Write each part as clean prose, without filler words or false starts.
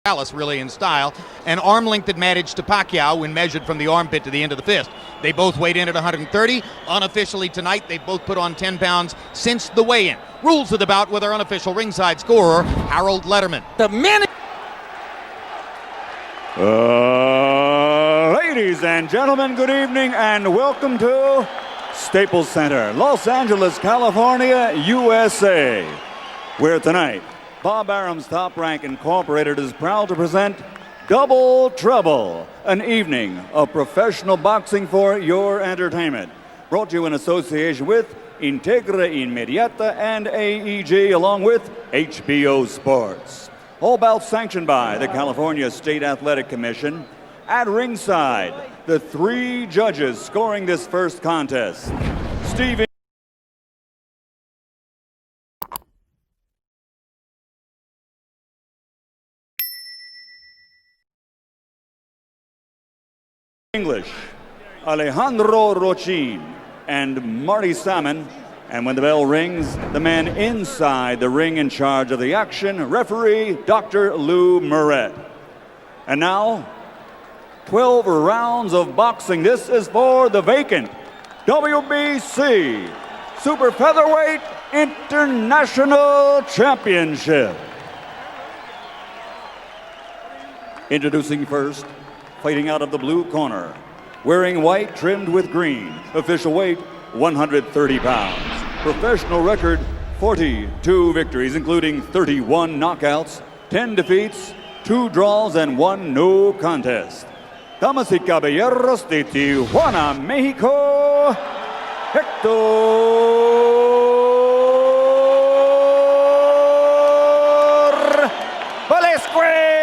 Morales really in style. An arm length advantage to Pacquiao when measured from the armpit to the end of the fist. They both weighed in at 130. Unofficially tonight, they both put on 10 pounds since the weigh-in. Rules of the bout with our unofficial ringside scorer, Harold Letterman. The minute. Ladies and gentlemen, good evening and welcome to Staples Center, Los Angeles, California, USA, where tonight Bob Arum's Top Rank Incorporated is proud to present Double Trouble, an evening of professional boxing for your entertainment. Brought to you in association with Integra Inmediata and AEG, along with HBO Sports. All bouts sanctioned by the California State Athletic Commission. At ringside, the three judges scoring this first contest. Steve English, Alejandro Rochin, and Marty Salmon. And when the bell rings, the man inside the ring in charge of the action, referee Dr. Lou Moret. And now, 12 rounds of boxing. This is for the vacant WBC Super Featherweight International Championship. Introducing first, fighting out of the blue corner, wearing white trimmed with green, official weight 130 pounds. Professional record 42 victories, including 31 knockouts, 10 defeats, 2 draws, and 1 no contest. Damas y caballeros de Tijuana, Mexico, Hector Velasquez.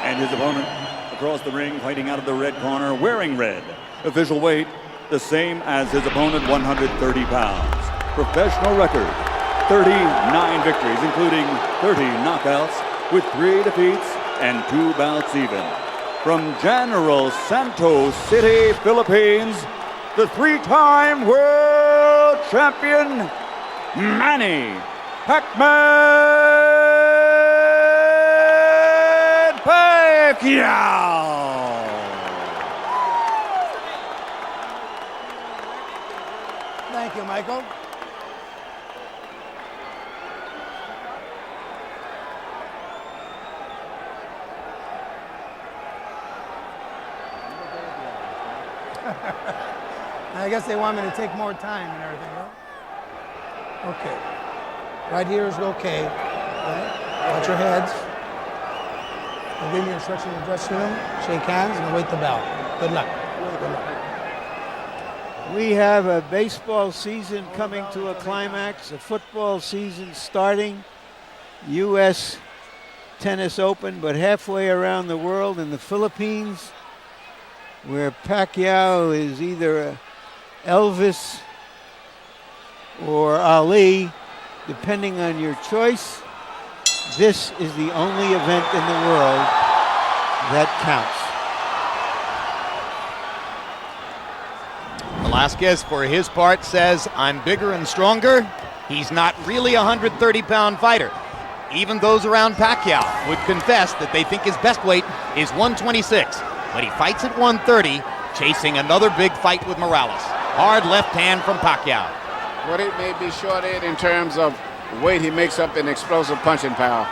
And his opponent across the ring, fighting out of the red corner, wearing red. Official weight, the same as his opponent, 130 pounds. Professional record, 39 victories, including 30 knockouts, with 3 defeats and 2 bouts even. From General Santos City, Philippines, the 3-time world champion, Manny Pacquiao. Thank you, Michael. I guess they want me to take more time and everything, right? Okay. Right here is okay. Right? Watch your heads. I'll give you instruction in the dressing room. Shake hands and await the bell. Good luck. Good luck. We have a baseball season coming to a climax, a football season starting, U.S. Tennis Open, but halfway around the world in the Philippines, where Pacquiao is either Elvis or Ali, depending on your choice. This is the only event in the world that counts. Velasquez, for his part, says, I'm bigger and stronger. He's not really a 130-pound fighter. Even those around Pacquiao would confess that they think his best weight is 126. But he fights at 130, chasing another big fight with Morales. Hard left hand from Pacquiao. What it may be shorted in terms of weight, he makes up in explosive punching power.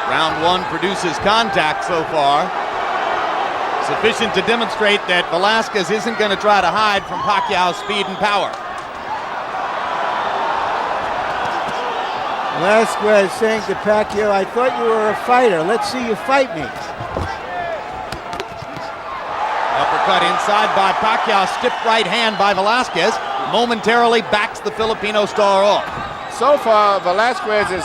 Round 1 produces contact so far. Sufficient to demonstrate that Velasquez isn't going to try to hide from Pacquiao's speed and power. Velasquez saying to Pacquiao, I thought you were a fighter. Let's see you fight me. Uppercut inside by Pacquiao, stiff right hand by Velasquez. Momentarily backs the Filipino star off. So far, Velasquez's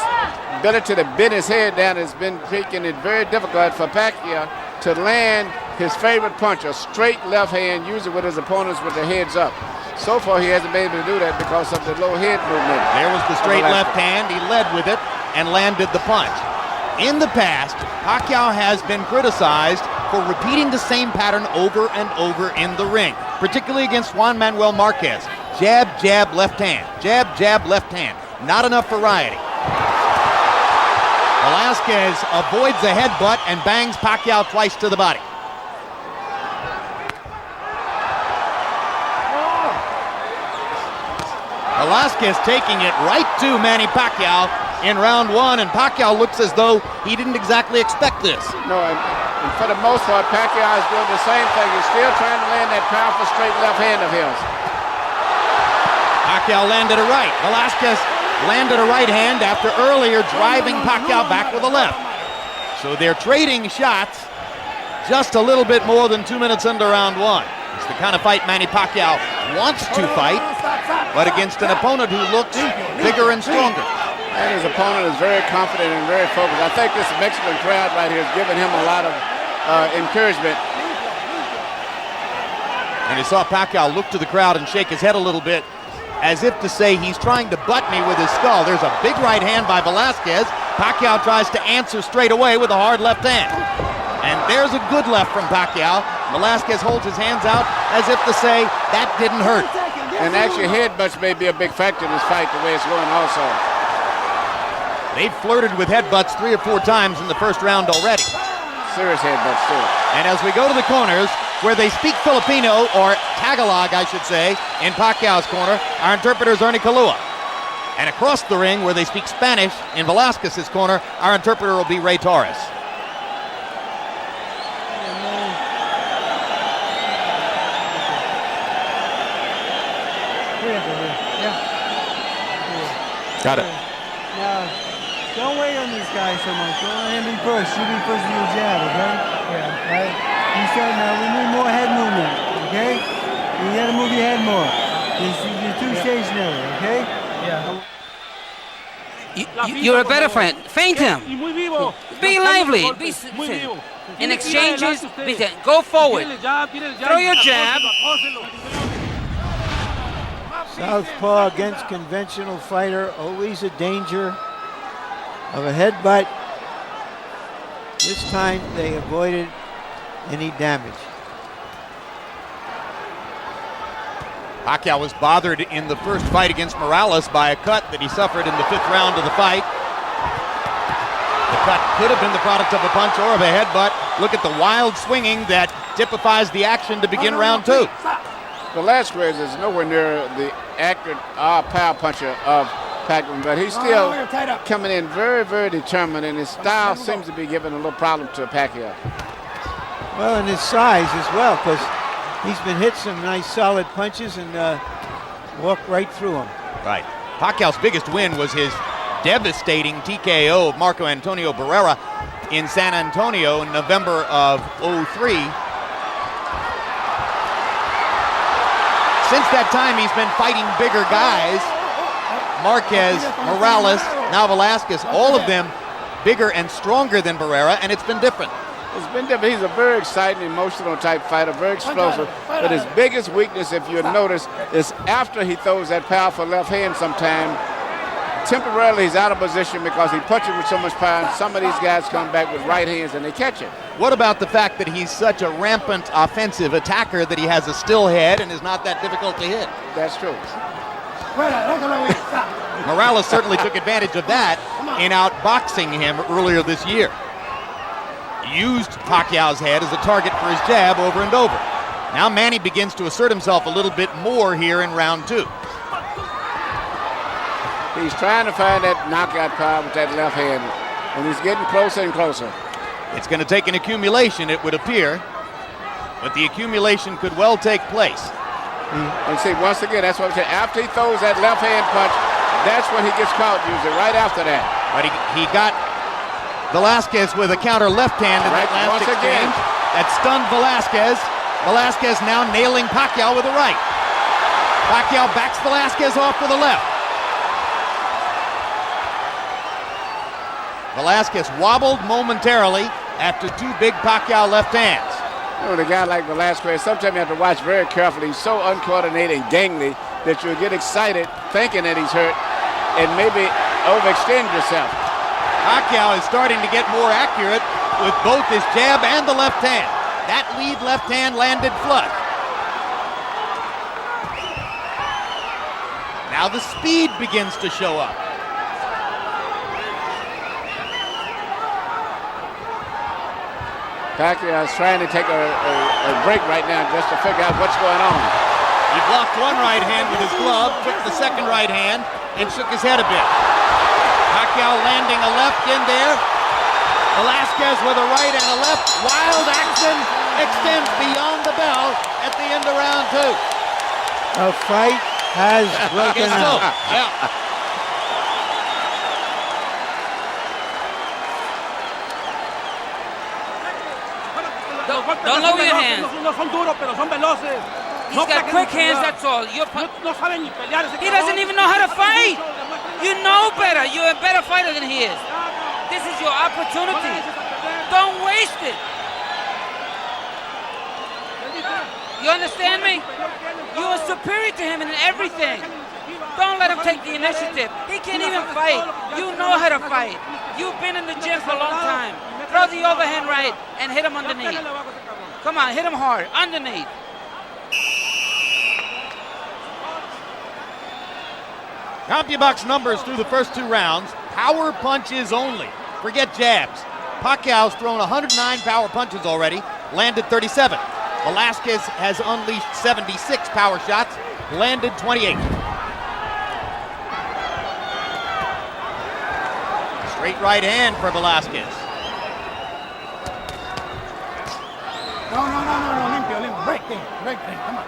ability to bend his head down has been making it very difficult for Pacquiao to land his favorite punch, a straight left hand, usually with his opponents with their heads up. So far, he hasn't been able to do that because of the low head movement. There was the straight left hand. He led with it and landed the punch. In the past, Pacquiao has been criticized for repeating the same pattern over and over in the ring, particularly against Juan Manuel Marquez. Jab, jab, left hand. Jab, jab, left hand. Not enough variety. Velasquez avoids a headbutt and bangs Pacquiao twice to the body. Velasquez taking it right to Manny Pacquiao in round one, and Pacquiao looks as though he didn't exactly expect this. No, and for the most part, Pacquiao is doing the same thing. He's still trying to land that powerful straight left hand of his. Pacquiao landed a right. Velasquez landed a right hand after earlier driving Pacquiao back with a left. So they're trading shots just a little bit more than 2 minutes into round one. It's the kind of fight Manny Pacquiao wants to fight, but against an opponent who looks bigger and stronger. And his opponent is very confident and very focused. I think this Mexican crowd right here is giving him a lot of encouragement. And you saw Pacquiao look to the crowd and shake his head a little bit, as if to say he's trying to butt me with his skull. There's a big right hand by Velasquez. Pacquiao tries to answer straight away with a hard left hand. And there's a good left from Pacquiao. Velasquez holds his hands out as if to say, that didn't hurt. And actually, headbutts may be a big factor in this fight, the way it's going also. They've flirted with headbutts 3 or 4 times in the first round already. Serious headbutts, too. And as we go to the corners, where they speak Filipino, or Tagalog, I should say, in Pacquiao's corner, our interpreter is Ernie Kalua. And across the ring, where they speak Spanish, in Velasquez's corner, our interpreter will be Ray Torres. Got it. Now, don't wait on this guy so much. Don't let him be first. You be first with your jab, okay? Yeah. Right? You said now we need more head movement, okay? You gotta move your head more. You're too stationary, okay? Yeah. You're a better friend. Feint him. Be lively. In exchanges, go forward. Throw your jab. Southpaw against conventional fighter, always a danger of a headbutt. This time they avoided any damage. Pacquiao was bothered in the first fight against Morales by a cut that he suffered in the 5th round of the fight. The cut could have been the product of a punch or of a headbutt. Look at the wild swinging that typifies the action to begin round 2. Velasquez is nowhere near the accurate power puncher of Pacquiao, but he's still coming in very, very determined, and his style seems to be giving a little problem to Pacquiao. Well, and his size as well, because he's been hit some nice solid punches and walked right through them. Right. Pacquiao's biggest win was his devastating TKO of Marco Antonio Barrera in San Antonio in November of '03. Since that time, he's been fighting bigger guys. Marquez, Morales, now Velasquez, all of them bigger and stronger than Barrera, and it's been different. It's been different. He's a very exciting, emotional type fighter, very explosive. But his biggest weakness, if you notice, is after he throws that powerful left hand sometime, temporarily he's out of position because he punches with so much power, and some of these guys come back with right hands and they catch it. What about the fact that he's such a rampant offensive attacker that he has a still head and is not that difficult to hit? That's true. Morales certainly took advantage of that in outboxing him earlier this year. Used Pacquiao's head as a target for his jab over and over. Now Manny begins to assert himself a little bit more here in round 2. He's trying to find that knockout power with that left hand, and he's getting closer and closer. It's going to take an accumulation, it would appear, but the accumulation could well take place. And see, once again, that's what I'm saying. After he throws that left hand punch, that's when he gets caught usually, right after that. But he got Velasquez with a counter left hand in that last exchange. That stunned Velasquez. Velasquez now nailing Pacquiao with a right. Pacquiao backs Velasquez off with a left. Velasquez wobbled momentarily after 2 big Pacquiao left hands. You know, the guy like Velasquez, sometimes you have to watch very carefully. He's so uncoordinated and gangly that you'll get excited thinking that he's hurt and maybe overextend yourself. Pacquiao is starting to get more accurate with both his jab and the left hand. That lead left hand landed flush. Now the speed begins to show up. Pacquiao is trying to take a break right now just to figure out what's going on. He blocked one right hand with his glove, took the second right hand, and shook his head a bit. Pacquiao landing a left in there. Velasquez with a right and a left. Wild action extends beyond the bell at the end of round 2. A fight has broken out. Yeah. Don't lower your hands. He's got quick hands, that's all. He doesn't even know how to fight. You know better. You're a better fighter than he is. This is your opportunity. Don't waste it. You understand me? You are superior to him in everything. Don't let him take the initiative. He can't even fight. You know how to fight. You've been in the gym for a long time. Throw the overhand right and hit him underneath. Come on, hit him hard, underneath. CompuBox numbers through the first 2 rounds. Power punches only. Forget jabs. Pacquiao's thrown 109 power punches already, landed 37. Velasquez has unleashed 76 power shots, landed 28. Straight right hand for Velasquez. No, limpio. Break thing, come on.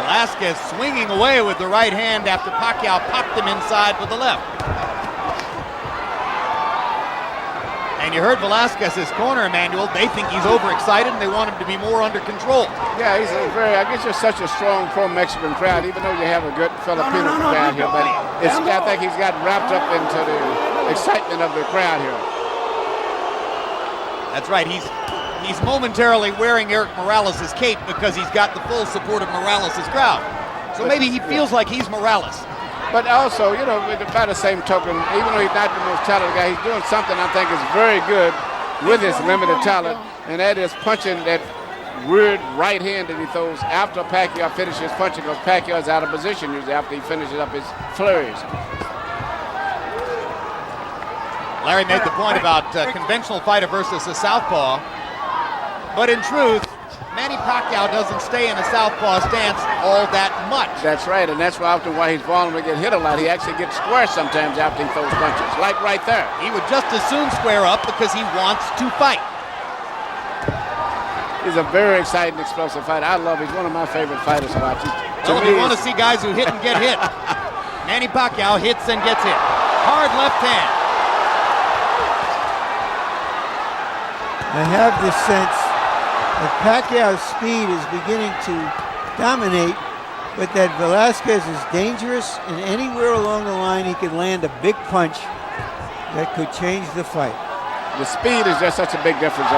Velasquez swinging away with the right hand after Pacquiao popped him inside with the left. And you heard Velasquez's corner, Emmanuel. They think he's overexcited and they want him to be more under control. Yeah, he's a very, I guess you're such a strong pro-Mexican crowd, even though you have a good Filipino crowd here, but I think he's got wrapped up into the excitement of the crowd here. That's right, he's momentarily wearing Eric Morales' cape because he's got the full support of Morales' crowd. So maybe he feels like he's Morales. But also, you know, by the same token, even though he's not the most talented guy, he's doing something I think is very good with his limited talent, and that is punching that weird right hand that he throws after Pacquiao finishes punching, because Pacquiao is out of position usually after he finishes up his flurries. Larry made the point about conventional fighter versus a southpaw, but in truth, Manny Pacquiao doesn't stay in a southpaw stance all that much. That's right, and that's often why he's vulnerable to get hit a lot. He actually gets square sometimes after he throws punches, like right there. He would just as soon square up because he wants to fight. He's a very exciting, explosive fighter. I love him. He's one of my favorite fighters to watch. Well, if you want to see guys who hit and get hit, Manny Pacquiao hits and gets hit. Hard left hand. I have this sense that Pacquiao's speed is beginning to dominate, but that Velasquez is dangerous, and anywhere along the line he could land a big punch that could change the fight. The speed is just such a big difference.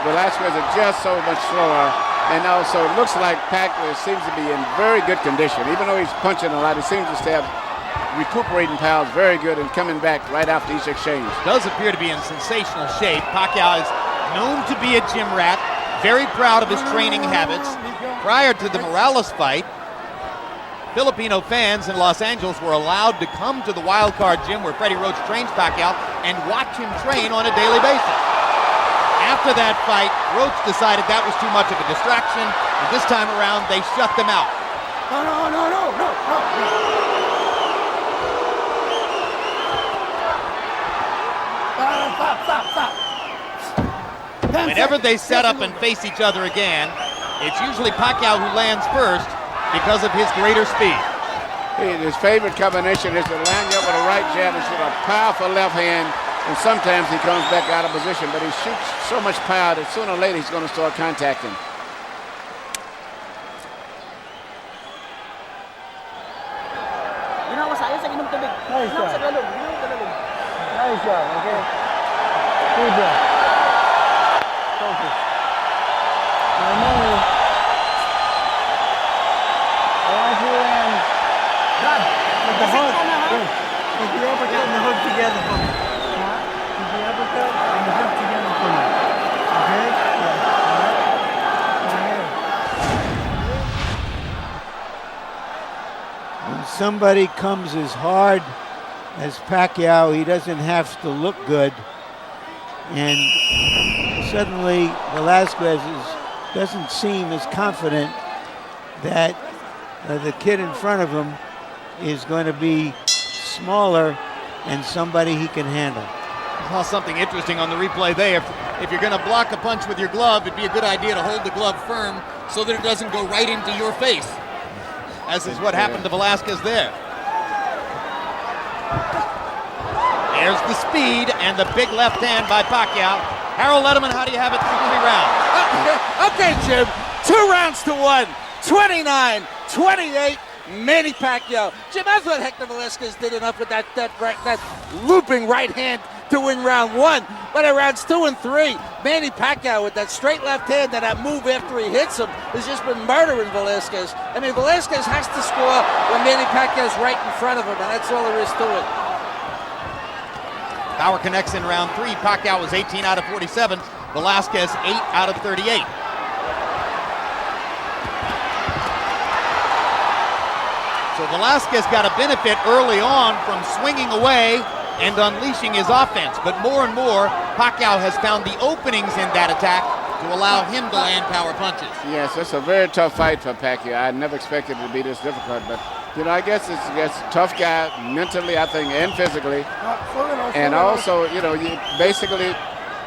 Velasquez is just so much slower, and also it looks like Pacquiao seems to be in very good condition. Even though he's punching a lot, he seems to stay recuperating powers very good and coming back right after each exchange. Does appear to be in sensational shape. Pacquiao is known to be a gym rat, very proud of his training habits. Prior to the Morales fight, Filipino fans in Los Angeles were allowed to come to the Wild Card gym where Freddie Roach trains Pacquiao and watch him train on a daily basis. After that fight, Roach decided that was too much of a distraction, and this time around they shut them out. No. Stop. Whenever they set up and face each other again, it's usually Pacquiao who lands first because of his greater speed. His favorite combination is to land you up with a right jab and shoot a powerful left hand, and sometimes he comes back out of position, but he shoots so much power that sooner or later he's going to start contacting. Nice job, okay? Good job. Focus. Now, Manny, I want you to land. With the hook. With the uppercut and the hook together for me. With the uppercut and the hook together for me. Okay? Yeah. All right? When somebody comes as hard as Pacquiao, he doesn't have to look good. And suddenly Velasquez doesn't seem as confident that the kid in front of him is going to be smaller and somebody he can handle. I saw something interesting on the replay there. If you're going to block a punch with your glove, it'd be a good idea to hold the glove firm so that it doesn't go right into your face, as is what happened to Velasquez there. There's the speed and the big left hand by Pacquiao. Harold Letterman, how do you have it through 3 rounds? Okay, Jim. 2 rounds to 1. 29-28. Manny Pacquiao. Jim, that's what Hector Velasquez did enough with that looping right hand to win round 1. But in rounds 2 and 3, Manny Pacquiao with that straight left hand and that move after he hits him has just been murdering Velasquez. I mean, Velasquez has to score when Manny Pacquiao's right in front of him, and that's all there is to it. Power connects in round 3. Pacquiao was 18 out of 47. Velasquez 8 out of 38. So Velasquez got a benefit early on from swinging away and unleashing his offense. But more and more, Pacquiao has found the openings in that attack to allow him to land power punches. Yes, it's a very tough fight for Pacquiao. I never expected it to be this difficult, but I guess it's a tough guy mentally, I think, and physically. And also, basically,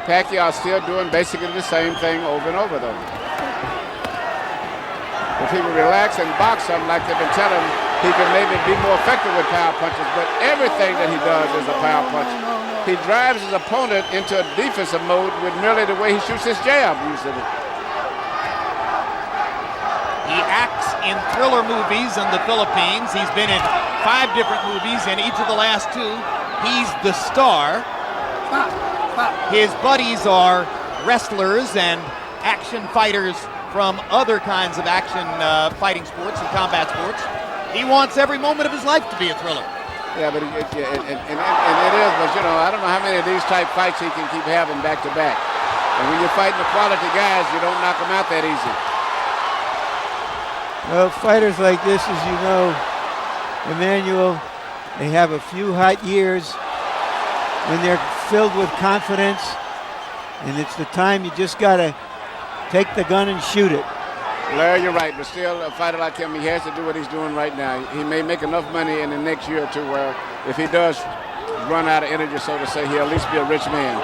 Pacquiao still doing basically the same thing over and over, though. If he would relax and box something like they've been telling him, he can maybe be more effective with power punches, but everything that he does is a power punch. He drives his opponent into a defensive mode with merely the way he shoots his jab, usually. He acts in thriller movies in the Philippines. He's been in 5 different movies, in each of the last 2, he's the star. His buddies are wrestlers and action fighters from other kinds of action fighting sports and combat sports. He wants every moment of his life to be a thriller. Yeah, but it is, but I don't know how many of these type fights he can keep having back to back. And when you're fighting the quality guys, you don't knock them out that easy. Well, fighters like this, as you know, Emmanuel, they have a few hot years when they're filled with confidence, and it's the time you just got to take the gun and shoot it. Larry, you're right, but still, a fighter like him, he has to do what he's doing right now. He may make enough money in the next year or two where if he does run out of energy, so to say, he'll at least be a rich man.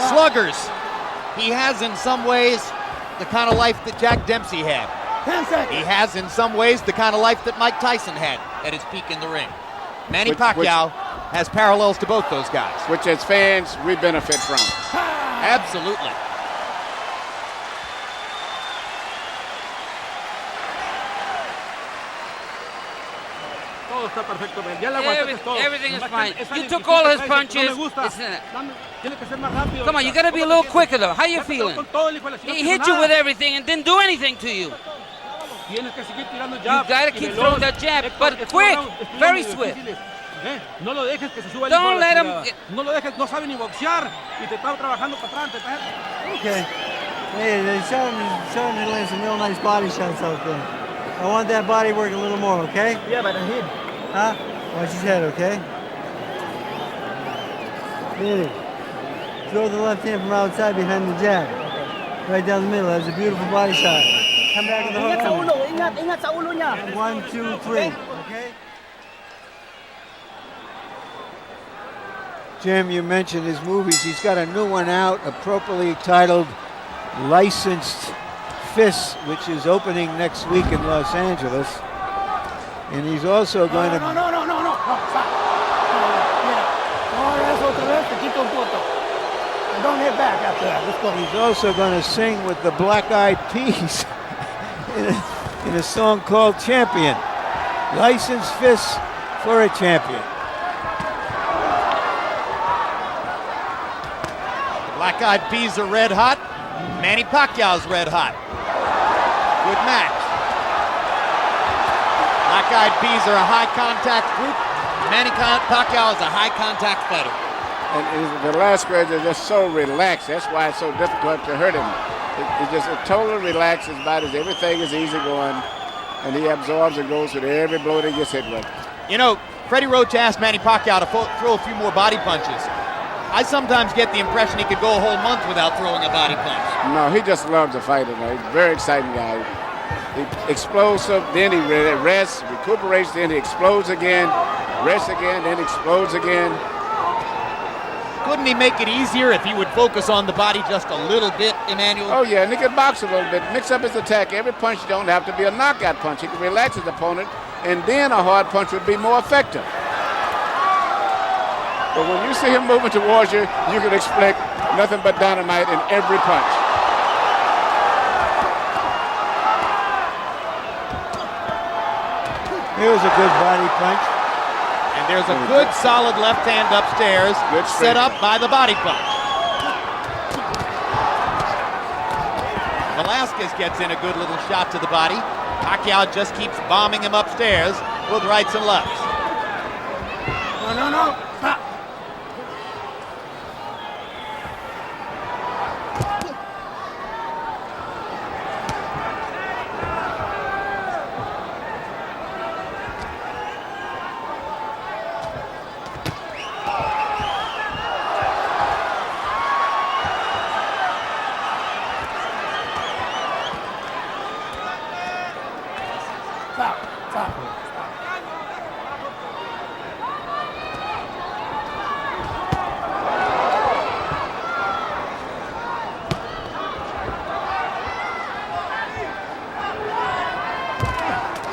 Sluggers. He has in some ways the kind of life that Jack Dempsey had. 10 seconds. He has in some ways the kind of life that Mike Tyson had at his peak in the ring. Manny Pacquiao has parallels to both those guys. Which as fans, we benefit from. Absolutely. Everything is fine. You took all his punches. Come on, you got to be a little quicker, though. How you feeling? He hit you with everything and didn't do anything to you. You got to keep throwing that jab, but quick, very swift. Don't let him. Okay. Hey, they're showing to land some real nice body shots out there. I want that body work a little more, okay? Yeah, but the head. Huh? Watch his head, okay? Hit it. Throw the left hand from outside behind the jab. Right down the middle. That's a beautiful body shot. Come back with the hook. Ingat sa ulo niya. 1, 2, 3. Okay? Jim, you mentioned his movies. He's got a new one out, appropriately titled Licensed Fists, which is opening next week in Los Angeles. And he's also going to... No, stop. Ahora eso otra vez, te quito un punto. And don't hit back after He's also going to sing with the Black Eyed Peas in a song called Champion. Licensed fists for a champion. The Black Eyed Peas are red hot. Manny Pacquiao's red hot. Good match. Black Eyed Peas are a high contact group. Manny Pacquiao is a high contact fighter. And Velasquez is just so relaxed. That's why it's so difficult to hurt him. It's just a totally relaxed. His body's, everything is easy going, and he absorbs and goes with every blow that he gets hit with. You know, Freddie Roach asked Manny Pacquiao to throw a few more body punches. I sometimes get the impression he could go a whole month without throwing a body punch. No, he just loves to fight. He's a very exciting guy. He explosive, then he rests, recuperates, then he explodes again, rests again, then explodes again. Couldn't he make it easier if he would focus on the body just a little bit, Emmanuel? Oh, yeah, and he can box a little bit, mix up his attack. Every punch don't have to be a knockout punch. He can relax his opponent, and then a hard punch would be more effective. But when you see him moving towards you, you can expect nothing but dynamite in every punch. Here's a good body punch. And there's a good solid left hand upstairs, set up by the body punch. Velasquez gets in a good little shot to the body. Pacquiao just keeps bombing him upstairs with rights and lefts. No. Stop.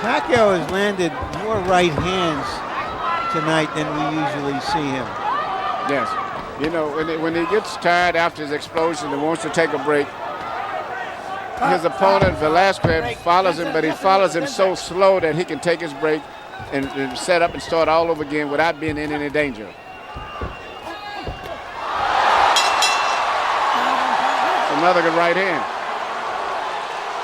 Pacquiao has landed more right hands tonight than we usually see him. Yes. You know, when he gets tired after his explosion and wants to take a break, his opponent, Velasquez, follows him, but he follows him so slow that he can take his break and set up and start all over again without being in any danger. Another good right hand.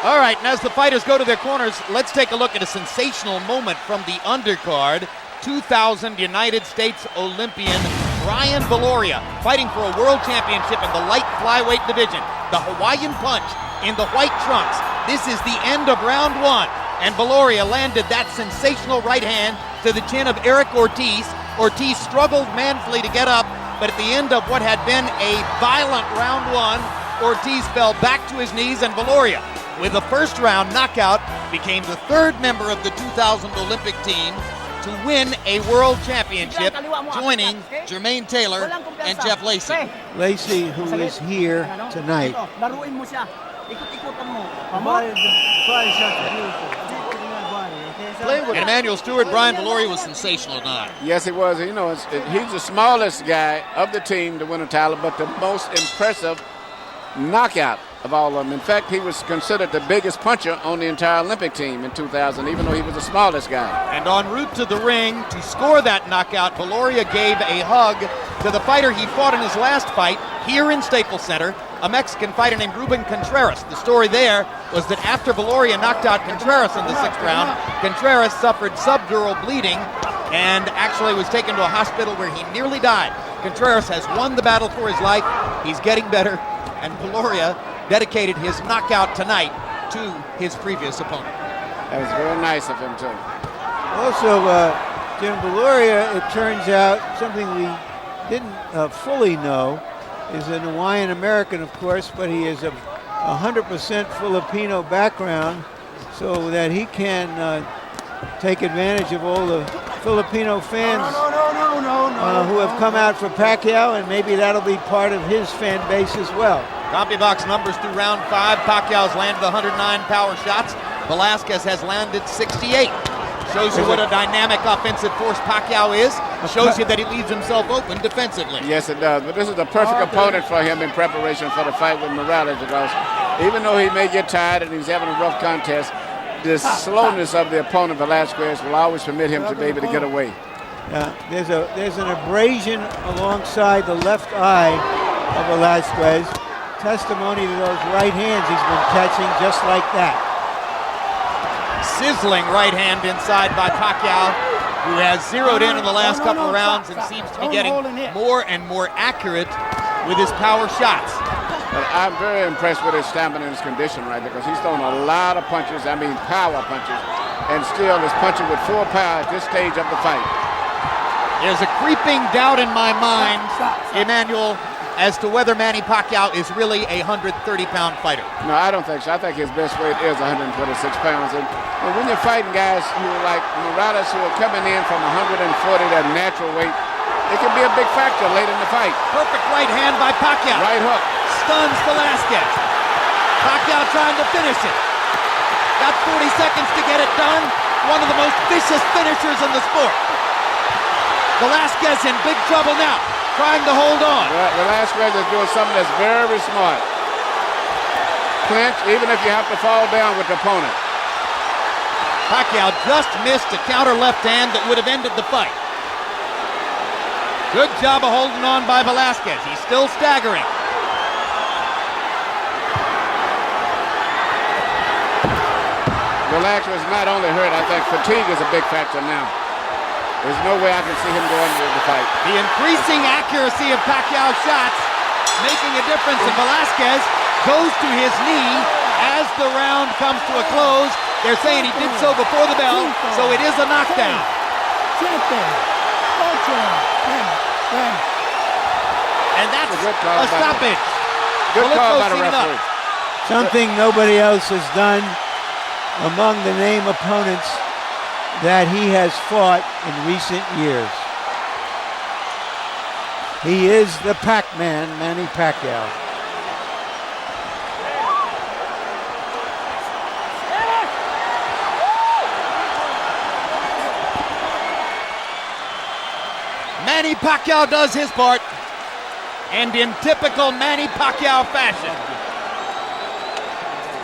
All right, and as the fighters go to their corners, let's take a look at a sensational moment from the undercard. 2000 United States Olympian Brian Valoria fighting for a world championship in the light flyweight division. The Hawaiian punch in the white trunks. This is the end of round one, and Valoria landed that sensational right hand to the chin of Eric Ortiz. Ortiz struggled manfully to get up, but at the end of what had been a violent round one, Ortiz fell back to his knees, and Valoria, with a first round knockout, became the third member of the 2000 Olympic team to win a world championship, joining Jermaine Taylor and Jeff Lacey. Lacey, who is here tonight. And Emmanuel Stewart, Brian Valoria was sensational tonight. Yes, he was. You know, he's the smallest guy of the team to win a title, but the most impressive knockout of all of them. In fact, he was considered the biggest puncher on the entire Olympic team in 2000, even though he was the smallest guy. And en route to the ring to score that knockout, Valoria gave a hug to the fighter he fought in his last fight here in Staples Center, a Mexican fighter named Ruben Contreras. The story there was that after Valoria knocked out Contreras in the sixth round, Contreras suffered subdural bleeding and actually was taken to a hospital where he nearly died. Contreras has won the battle for his life. He's getting better, and Valoria dedicated his knockout tonight to his previous opponent. That was very nice of him, too. Also, Jim Valoria, it turns out, something we didn't fully know, is an Hawaiian American, of course, but he is of 100% Filipino background, so that he can take advantage of all the Filipino fans who have come out for Pacquiao, and maybe that'll be part of his fan base as well. CompuBox numbers through round 5. Pacquiao's landed 109 power shots. Velasquez has landed 68. Shows you what a dynamic offensive force Pacquiao is. Shows you that he leaves himself open defensively. Yes, it does. But this is the perfect opponent for him in preparation for the fight with Morales, because even though he may get tired and he's having a rough contest, the slowness of the opponent, Velasquez, will always permit him to be able to get away. There's an abrasion alongside the left eye of Velasquez. Testimony to those right hands he's been catching just like that. Sizzling right hand inside by Pacquiao, who has zeroed in the last couple of rounds and seems to be getting more and more accurate with his power shots. But I'm very impressed with his stamina and his condition, right, because he's thrown a lot of punches, I mean power punches, and still is punching with full power at this stage of the fight. There's a creeping doubt in my mind, Emmanuel, as to whether Manny Pacquiao is really a 130-pound fighter. No, I don't think so. I think his best weight is 126 pounds. And when you're fighting guys who are like Morales, who are coming in from 140, their natural weight, it can be a big factor late in the fight. Perfect right hand by Pacquiao. Right hook. Stuns Velasquez. Pacquiao trying to finish it. Got 40 seconds to get it done. One of the most vicious finishers in the sport. Velasquez in big trouble now, trying to hold on. Velasquez is doing something that's very smart. Clinch, even if you have to fall down with the opponent. Pacquiao just missed a counter left hand that would have ended the fight. Good job of holding on by Velasquez. He's still staggering. Velasquez is not only hurt, I think fatigue is a big factor now. There's no way I can see him going into the fight. The increasing accuracy of Pacquiao's shots making a difference, and Velasquez goes to his knee as the round comes to a close. They're saying he did so before the bell, so it is a knockdown. And that's a stoppage. Good call by the referee. Something nobody else has done among the name opponents that he has fought in recent years. He is the Pac-Man, Manny Pacquiao. Manny Pacquiao does his part, and in typical Manny Pacquiao fashion,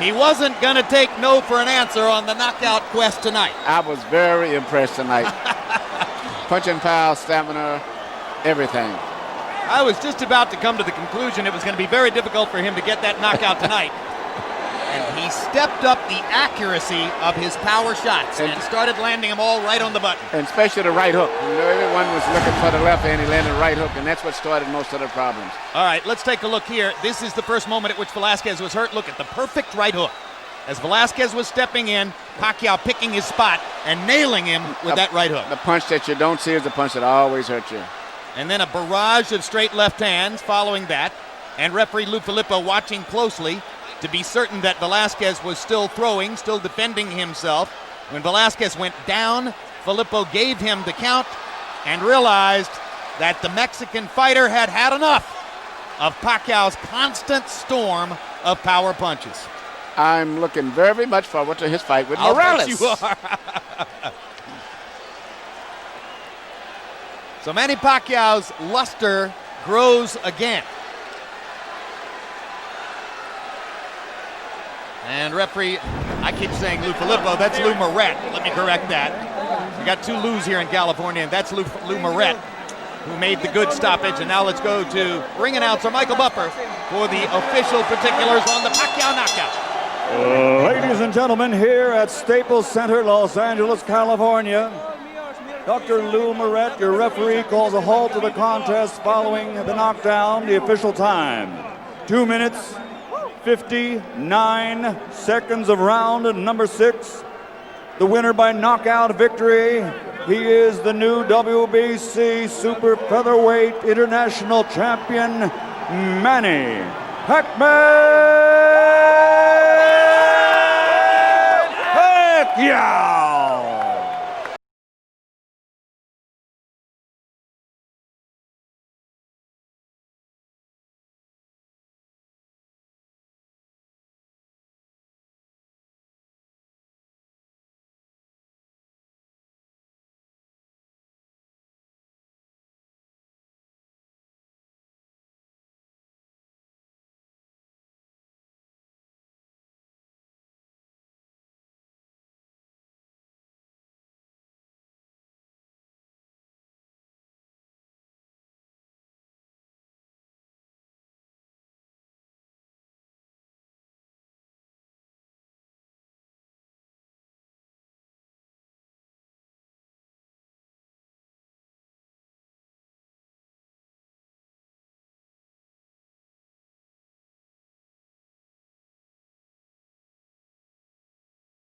he wasn't going to take no for an answer on the knockout quest tonight. I was very impressed tonight. Punching power, stamina, everything. I was just about to come to the conclusion it was going to be very difficult for him to get that knockout tonight. And he stepped up the accuracy of his power shots and started landing them all right on the button. And especially the right hook. You know, everyone was looking for the left hand, he landed the right hook, and that's what started most of the problems. All right, let's take a look here. This is the first moment at which Velasquez was hurt. Look at the perfect right hook. As Velasquez was stepping in, Pacquiao picking his spot and nailing him with that right hook. The punch that you don't see is the punch that always hurts you. And then a barrage of straight left hands following that. And referee Lou Filippo watching closely to be certain that Velasquez was still throwing, still defending himself. When Velasquez went down, Filippo gave him the count and realized that the Mexican fighter had had enough of Pacquiao's constant storm of power punches. I'm looking very much forward to his fight with Morales. You are. So Manny Pacquiao's luster grows again. And referee, I keep saying Lou Filippo, that's Lou Moret. Let me correct that. We got two Lou's here in California, and that's Lou Moret, who made the good stoppage. And now let's go to ring announcer Michael Buffer for the official particulars on the Pacquiao knockout. Ladies and gentlemen, here at Staples Center, Los Angeles, California, Dr. Lou Moret, your referee, calls a halt to the contest following the knockdown. The official time, 2 minutes, 59 seconds of round number 6. The winner by knockout victory. He is the new WBC Super Featherweight International Champion, Manny Pacquiao.